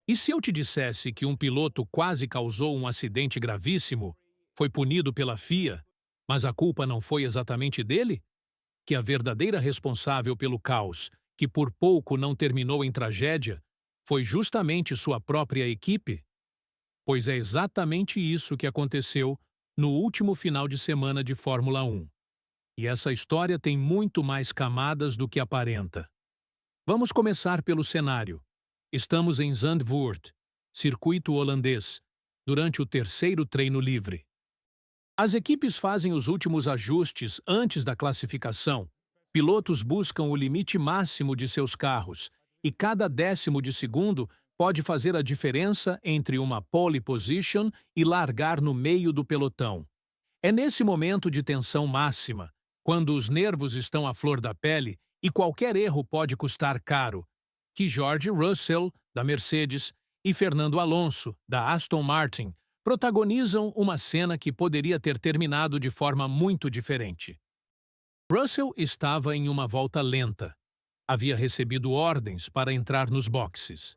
E se eu te dissesse que um piloto quase causou um acidente gravíssimo, foi punido pela FIA, mas a culpa não foi exatamente dele? Que a verdadeira responsável pelo caos, que por pouco não terminou em tragédia, foi justamente sua própria equipe? Pois é exatamente isso que aconteceu no último final de semana de Fórmula 1. E essa história tem muito mais camadas do que aparenta. Vamos começar pelo cenário. Estamos em Zandvoort, circuito holandês, durante o terceiro treino livre. As equipes fazem os últimos ajustes antes da classificação. Pilotos buscam o limite máximo de seus carros, e cada décimo de segundo pode fazer a diferença entre uma pole position e largar no meio do pelotão. É nesse momento de tensão máxima, quando os nervos estão à flor da pele e qualquer erro pode custar caro, que George Russell, da Mercedes, e Fernando Alonso, da Aston Martin, protagonizam uma cena que poderia ter terminado de forma muito diferente. Russell estava em uma volta lenta. Havia recebido ordens para entrar nos boxes.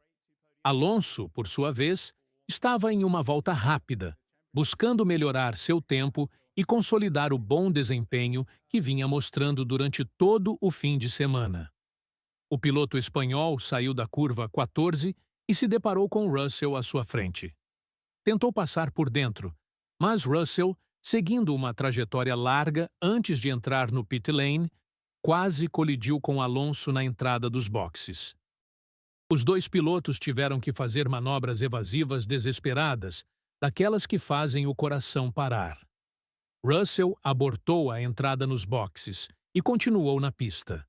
Alonso, por sua vez, estava em uma volta rápida, buscando melhorar seu tempo e consolidar o bom desempenho que vinha mostrando durante todo o fim de semana. O piloto espanhol saiu da curva 14 e se deparou com Russell à sua frente. Tentou passar por dentro, mas Russell, seguindo uma trajetória larga antes de entrar no pit lane, quase colidiu com Alonso na entrada dos boxes. Os dois pilotos tiveram que fazer manobras evasivas desesperadas, daquelas que fazem o coração parar. Russell abortou a entrada nos boxes e continuou na pista.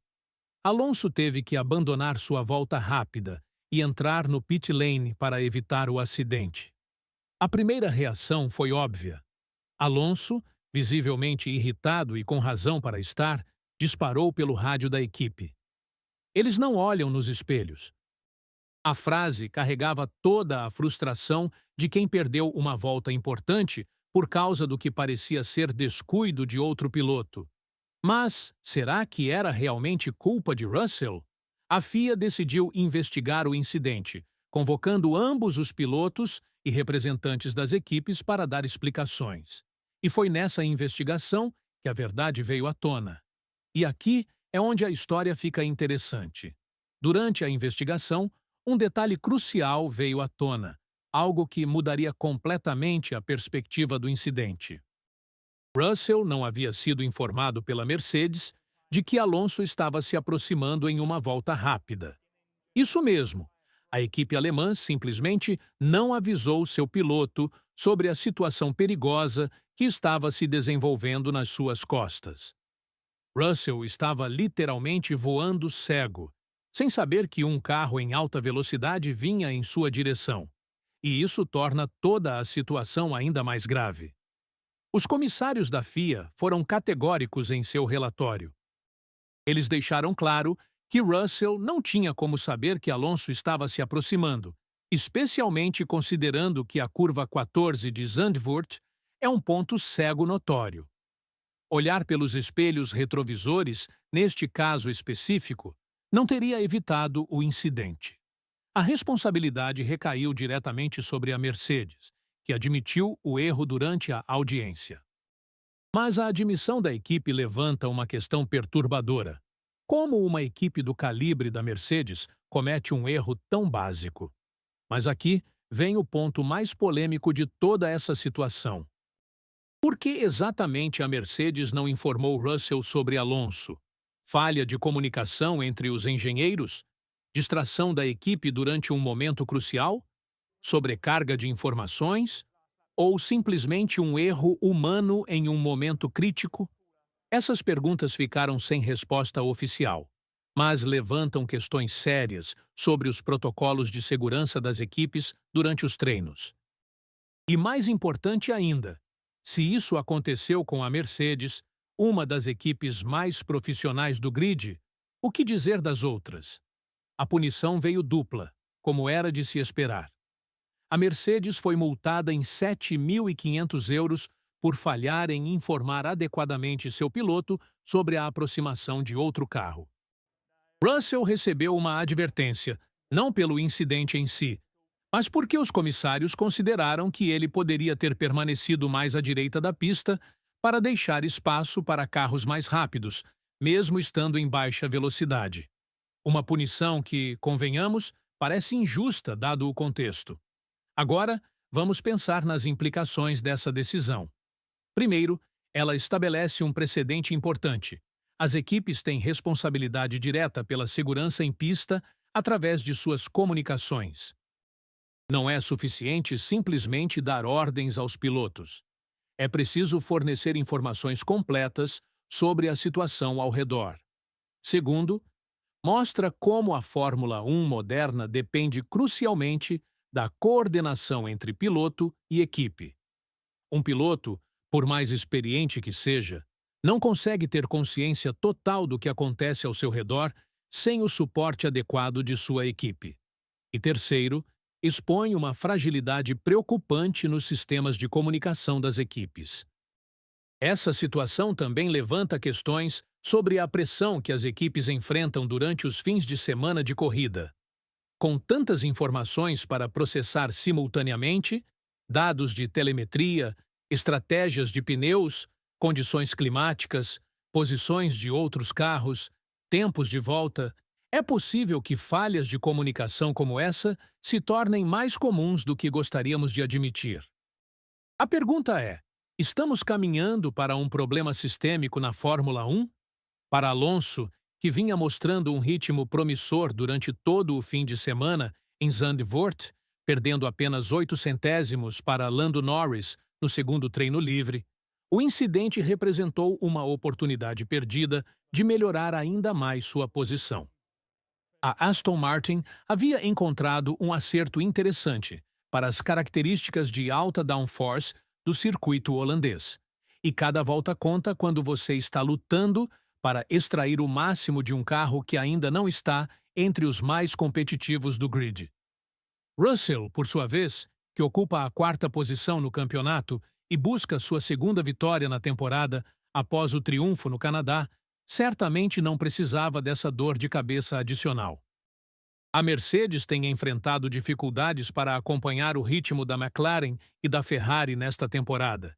Alonso teve que abandonar sua volta rápida e entrar no pit lane para evitar o acidente. A primeira reação foi óbvia. Alonso, visivelmente irritado e com razão para estar, disparou pelo rádio da equipe. Eles não olham nos espelhos. A frase carregava toda a frustração de quem perdeu uma volta importante por causa do que parecia ser descuido de outro piloto. Mas será que era realmente culpa de Russell? A FIA decidiu investigar o incidente, convocando ambos os pilotos e representantes das equipes para dar explicações. E foi nessa investigação que a verdade veio à tona. E aqui é onde a história fica interessante. Durante a investigação, um detalhe crucial veio à tona, algo que mudaria completamente a perspectiva do incidente. Russell não havia sido informado pela Mercedes de que Alonso estava se aproximando em uma volta rápida. Isso mesmo, a equipe alemã simplesmente não avisou seu piloto sobre a situação perigosa que estava se desenvolvendo nas suas costas. Russell estava literalmente voando cego, sem saber que um carro em alta velocidade vinha em sua direção. E isso torna toda a situação ainda mais grave. Os comissários da FIA foram categóricos em seu relatório. Eles deixaram claro que Russell não tinha como saber que Alonso estava se aproximando, especialmente considerando que a curva 14 de Zandvoort é um ponto cego notório. Olhar pelos espelhos retrovisores, neste caso específico, não teria evitado o incidente. A responsabilidade recaiu diretamente sobre a Mercedes, que admitiu o erro durante a audiência. Mas a admissão da equipe levanta uma questão perturbadora. Como uma equipe do calibre da Mercedes comete um erro tão básico? Mas aqui vem o ponto mais polêmico de toda essa situação. Por que exatamente a Mercedes não informou Russell sobre Alonso? Falha de comunicação entre os engenheiros? Distração da equipe durante um momento crucial? Sobrecarga de informações? Ou simplesmente um erro humano em um momento crítico? Essas perguntas ficaram sem resposta oficial, mas levantam questões sérias sobre os protocolos de segurança das equipes durante os treinos. E mais importante ainda, se isso aconteceu com a Mercedes, uma das equipes mais profissionais do grid, o que dizer das outras? A punição veio dupla, como era de se esperar. A Mercedes foi multada em 7.500 euros por falhar em informar adequadamente seu piloto sobre a aproximação de outro carro. Russell recebeu uma advertência, não pelo incidente em si, mas porque os comissários consideraram que ele poderia ter permanecido mais à direita da pista para deixar espaço para carros mais rápidos, mesmo estando em baixa velocidade. Uma punição que, convenhamos, parece injusta dado o contexto. Agora, vamos pensar nas implicações dessa decisão. Primeiro, ela estabelece um precedente importante. As equipes têm responsabilidade direta pela segurança em pista através de suas comunicações. Não é suficiente simplesmente dar ordens aos pilotos. É preciso fornecer informações completas sobre a situação ao redor. Segundo, mostra como a Fórmula 1 moderna depende crucialmente da coordenação entre piloto e equipe. Um piloto, por mais experiente que seja, não consegue ter consciência total do que acontece ao seu redor sem o suporte adequado de sua equipe. E terceiro, expõe uma fragilidade preocupante nos sistemas de comunicação das equipes. Essa situação também levanta questões sobre a pressão que as equipes enfrentam durante os fins de semana de corrida. Com tantas informações para processar simultaneamente, dados de telemetria, estratégias de pneus, condições climáticas, posições de outros carros, tempos de volta, é possível que falhas de comunicação como essa se tornem mais comuns do que gostaríamos de admitir. A pergunta é: estamos caminhando para um problema sistêmico na Fórmula 1? Para Alonso, que vinha mostrando um ritmo promissor durante todo o fim de semana em Zandvoort, perdendo apenas 8 centésimos para Lando Norris no segundo treino livre, o incidente representou uma oportunidade perdida de melhorar ainda mais sua posição. A Aston Martin havia encontrado um acerto interessante para as características de alta downforce do circuito holandês. E cada volta conta quando você está lutando para extrair o máximo de um carro que ainda não está entre os mais competitivos do grid. Russell, por sua vez, que ocupa a 4ª posição no campeonato e busca sua segunda vitória na temporada após o triunfo no Canadá, certamente não precisava dessa dor de cabeça adicional. A Mercedes tem enfrentado dificuldades para acompanhar o ritmo da McLaren e da Ferrari nesta temporada,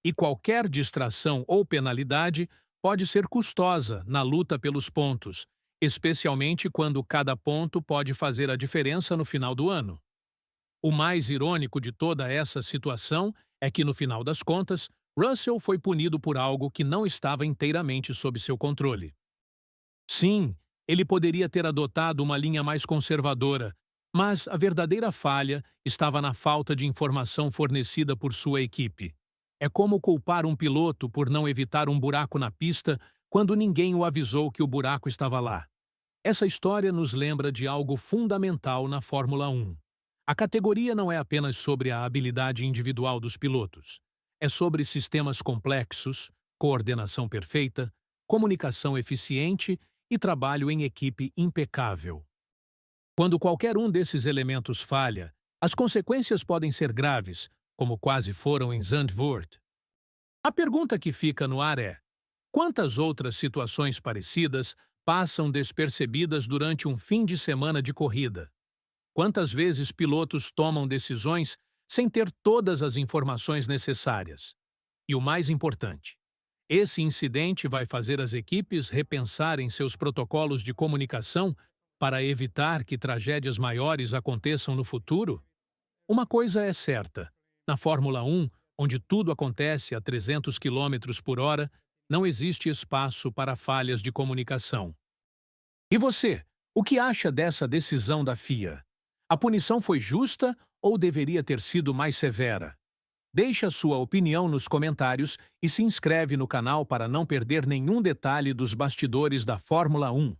e qualquer distração ou penalidade pode ser custosa na luta pelos pontos, especialmente quando cada ponto pode fazer a diferença no final do ano. O mais irônico de toda essa situação é que, no final das contas, Russell foi punido por algo que não estava inteiramente sob seu controle. Sim, ele poderia ter adotado uma linha mais conservadora, mas a verdadeira falha estava na falta de informação fornecida por sua equipe. É como culpar um piloto por não evitar um buraco na pista quando ninguém o avisou que o buraco estava lá. Essa história nos lembra de algo fundamental na Fórmula 1. A categoria não é apenas sobre a habilidade individual dos pilotos. É sobre sistemas complexos, coordenação perfeita, comunicação eficiente e trabalho em equipe impecável. Quando qualquer um desses elementos falha, as consequências podem ser graves, como quase foram em Zandvoort. A pergunta que fica no ar é: quantas outras situações parecidas passam despercebidas durante um fim de semana de corrida? Quantas vezes pilotos tomam decisões sem ter todas as informações necessárias? E o mais importante, esse incidente vai fazer as equipes repensarem seus protocolos de comunicação para evitar que tragédias maiores aconteçam no futuro? Uma coisa é certa: na Fórmula 1, onde tudo acontece a 300 km por hora, não existe espaço para falhas de comunicação. E você, o que acha dessa decisão da FIA? A punição foi justa ou deveria ter sido mais severa? Deixe a sua opinião nos comentários e se inscreve no canal para não perder nenhum detalhe dos bastidores da Fórmula 1.